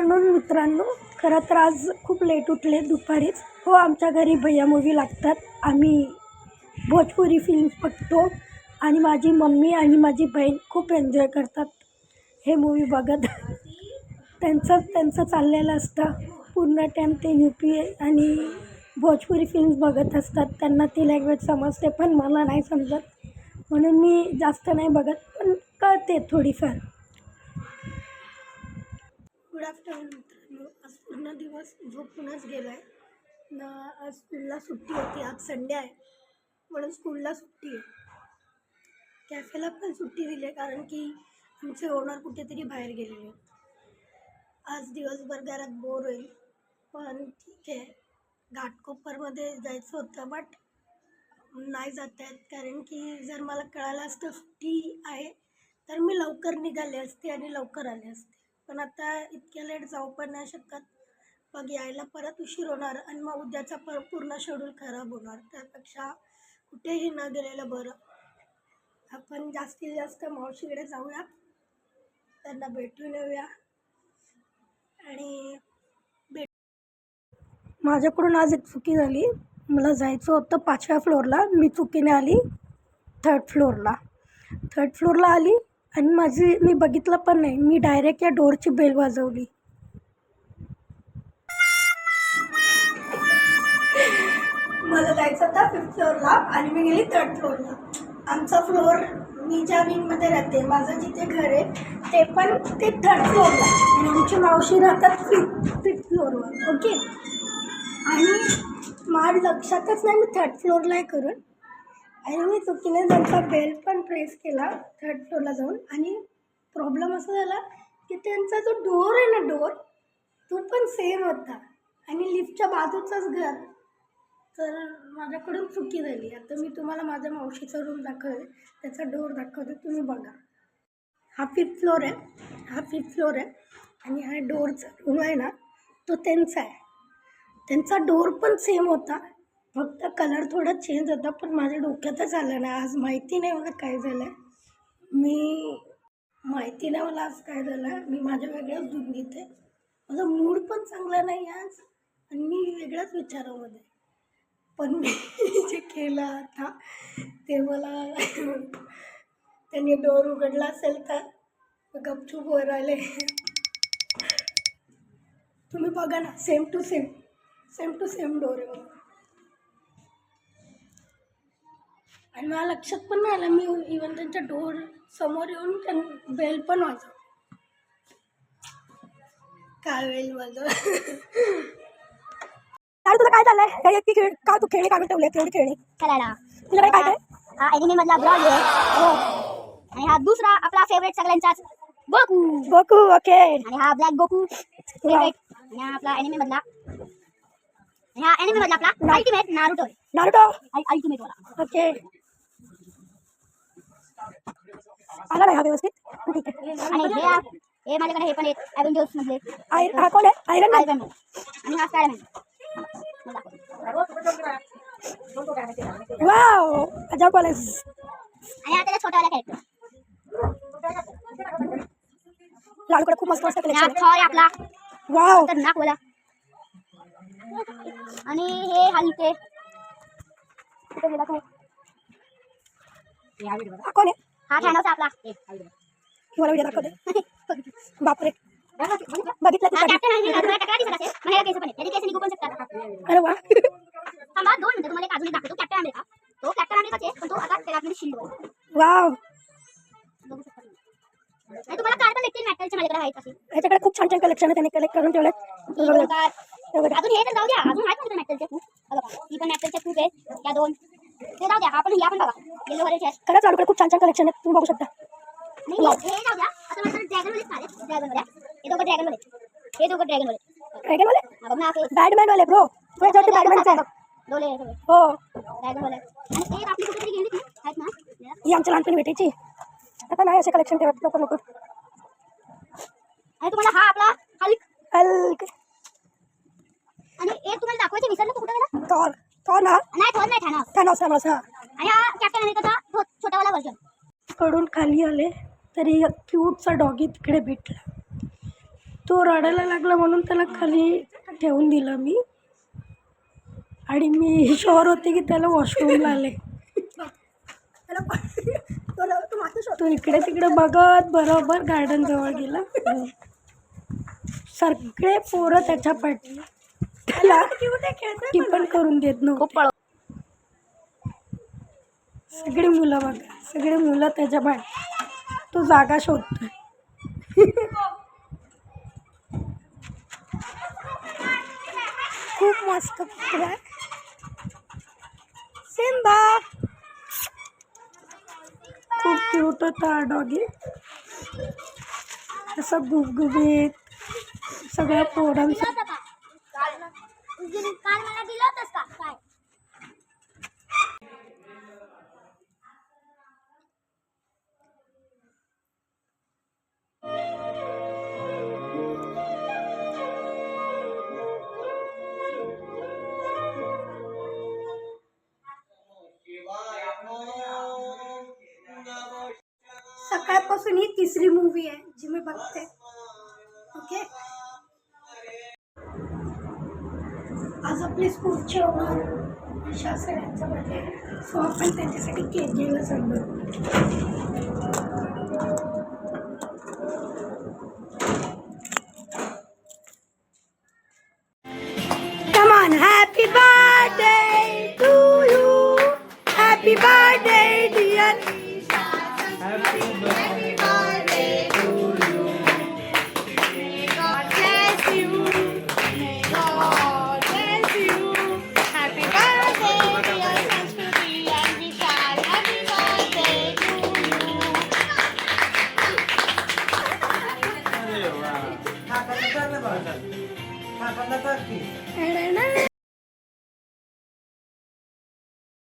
Afternoon मित्रांनो. खरं तर आज खूप लेट उठले दुपारीच. हो, आमच्या घरी भैया मूवी लागतात. आम्ही भोजपुरी फिल्म बघतो आणि माझी मम्मी आणि माझी बहीण खूप एन्जॉय करतात हे मूवी बघत. त्यांचं चाललेलं असतं पूर्ण टाईम. ते UP आणि भोजपुरी फिल्म्स बघत असतात. त्यांना ती लँग्वेज समजते पण मला नाही समजत, म्हणून मी जास्त नाही बघत, पण कळते थोडीफार. गुड आफ्टरनून मित्रांनो. आज पूर्ण दिवस झोपूनच गेला आहे ना. आज स्कूलला सुट्टी होती. आज संडे आहे म्हणून स्कूलला सुट्टी आहे. कॅफेला पण सुट्टी दिली आहे कारण की आमचे ओनर कुठेतरी बाहेर गेलेले आहेत. आज दिवसभर घरात बोर होईल, पण ठीक आहे. घाटकोपरमध्ये जायचं होतं बट नाही जात आहेत कारण की जर मला कळालं असतं सुट्टी आहे तर मी लवकर निघाले असते आणि लवकर आले असते. पण आता इतक्या लेट जाऊ पण नाही शकत. मग यायला परत उशीर होणार आणि मग उद्याचा पूर्ण शेड्यूल खराब होणार. त्यापेक्षा कुठेही न गेलेलं बरं. आपण जास्तीत जास्त मावशीकडे जाऊया, त्यांना भेटून येऊया आणि माझ्याकडून आज एक चुकी झाली. मला जायचं होतं 5व्या फ्लोअरला, मी चुकीने आली 3rd फ्लोअरला आली आणि मी बघितलं पण नाही. मी डायरेक्ट या डोअरची बेल वाजवली. मला जायचं होतं 5th फ्लोअरला आणि मी गेली 3rd फ्लोअरला. आमचा फ्लोअर, मी ज्या विंगमध्ये राहते, माझं जिथे घर आहे ते पण ते 3rd फ्लोअरला आणि आमची मावशी राहतात 5th फ्लोअरवर. ओके. आणि माझ्या लक्षातच नाही मी 3rd फ्लोअरला आहे करून, आणि मी चुकीने त्यांचा बेल पण प्रेस केला 3rd फ्लोअरला जाऊन. आणि प्रॉब्लेम असा झाला की त्यांचा जो डोअर आहे ना, डोअर तो पण सेम होता आणि लिफ्टच्या बाजूचंच घर. तर माझ्याकडून चुकी झाली. आता मी तुम्हाला माझ्या मावशीचा रूम दाखवते, त्याचा डोअर दाखवते, तुम्ही बघा. हा 5th फ्लोअर आहे आणि हा डोअरचा रूम आहे ना तो त्यांचा आहे. त्यांचा डोअर पण सेम होता, फक्त कलर थोडा चेंज होता. पण माझ्या डोक्यातच आलं नाही आज. माहिती नाही मला काय झालं आहे. मी माझ्या वेगळ्याच दूध घेते. माझा मूड पण चांगला नाही आज आणि मी वेगळ्याच विचारामध्ये. पण मी जे केलं आता ते मला त्यांनी डोअर उघडला असेल तर गपचूप वर आले. तुम्ही बघा ना, सेम टू सेम डोअर आहे. आणि मला लक्षात पण नाही आलं. मी इवन त्यांच्या डोअर समोर येऊन बेल पण वाजव. काय बेल वाजव. तुला काय चाललंय? का तू खेळणी काढून ठेवले? तेवढी खेळणी खेळायला तुला काय? हा एनिमे मधला ब्लॉग आहे आणि हा दुसरा आपला फेवरेट सगळ्यांचाच गोकू. ओके. आणि हा ब्लॅक गोकू फेवरेट. आणि हा आपला एनिमे मधला आपला अल्टिमेट नारुतो अल्टिमेट वाला. ओके. आला नाही हा व्यवस्थित? ठीक आहे. आणि हे माझ्याकडे हे पण आहेत अव्हेंजर्स मधले. हा कोण आहे? Iron man. आणि हा स्पायडरमॅन. वाव, अजब कॉलेज. आणि हा त्याचा छोटावाला कॅरेक्टर. लाडूकडे खूप मस्त मस्त कलेक्शन थॉर आहे आपला. वाव, तर नाकवाला. आणि हे हलके कुठे गेला तो? हा कोण आहे? हा थॅनोस आपला. मला व्हिडिओ दाखवते. बापरे, बघितलं हा की कॅप्टन अमेरिका. तुम्हाला टकरा दिसत असेल, पण ह्याला केस पण आहेत. त्याचे केस निघू पण शकतात. अरे वा. थांबा 2 मिनिटं, तुम्हाला एक अजून दाखवतो. कॅप्टन अमेरिका, तो कॅप्टन अमेरिकाचे, पण तो आता त्याला शिल्ड आहे. वाव. बघू शकता तुम्ही. आणि तुम्हाला कार्ड पण भेटतील मेटलचे माझ्याकडे आहेत असे. याच्याकडे खूप छान छान कलेक्शन आहे, त्यांनी कलेक्ट करून ठेवलं. अजून हे तर जाऊ द्या, अजून आहेत माझ्याकडे मेटलचे खूप. बघा ही पण मेटलचे खूप आहे. त्या 2 ते जाऊ द्या. हा पण बघा येलो वाले चेस्ट. खरंच लाडूकडे खूप छान छान कलेक्शन आहे, तुम्ही बघू शकता. नाही हे जाऊ द्या. आता मला ड्रॅगन वाले चालेल. ड्रॅगन वाले हे दोघं ड्रॅगन वाले. ड्रॅगन वाले हा बघ ना, बॅटमॅन वाले ब्रो. तुझ्यासाठी बॅटमॅनचं आहे. डोले हो, ड्रॅगन वाले. आणि एक आपली कुठेतरी गेली ती आहेत ना, ही आमच्या लहानपणी भेटायची. आता नाही असे कलेक्शन ठेवत लोक. आणि तुम्हाला हा आपला हल्क. आणि एक तुम्हाला दाखवायचं विसरलं, तो कुठे गेला? थॉर ना? नाही थॉर नाही, थॅनोस. हा. आणि हा कॅप्टन अमेरिकाचा छोटावाला व्हर्जन. कडून खाली आले तरी क्यूटचा डॉगी तिकडे भेटला. तो रडायला लागला म्हणून त्याला खाली ठेवून दिलं मी. आणि मी शुअर होते की त्याला वॉशरूमला आले. तो इकडे तिकडे बघत बरोबर गार्डन जवळ गेला. सगळे पोरं त्याच्या पाठी, त्याला टिपण करून देत नव्हते. सगळी मुलं बघा, सगळी मुलं त्याच्या पाठी. तो जागा शोधतोय. खूप मस्त कुत्रा आहे सिम्बा. खूप क्यूट होता डॉगी. असं गुबगुबीत सगळ्या पोरांचं. काल मला दिलं होतंस का काय? सकाळपासून ही तिसरी मूवी आहे जी मी बघते. ओके, आज आपली स्कूलची होणार शास्त्रांचा बर्थडे, सो आपण त्याच्यासाठी केक घ्यायला चाललो. Come on, happy birthday to you. Happy birthday, dear. Happy birthday to you. May God bless you. May God bless you. Happy birthday, dear Sanskruti and Vishal. Happy birthday to you. And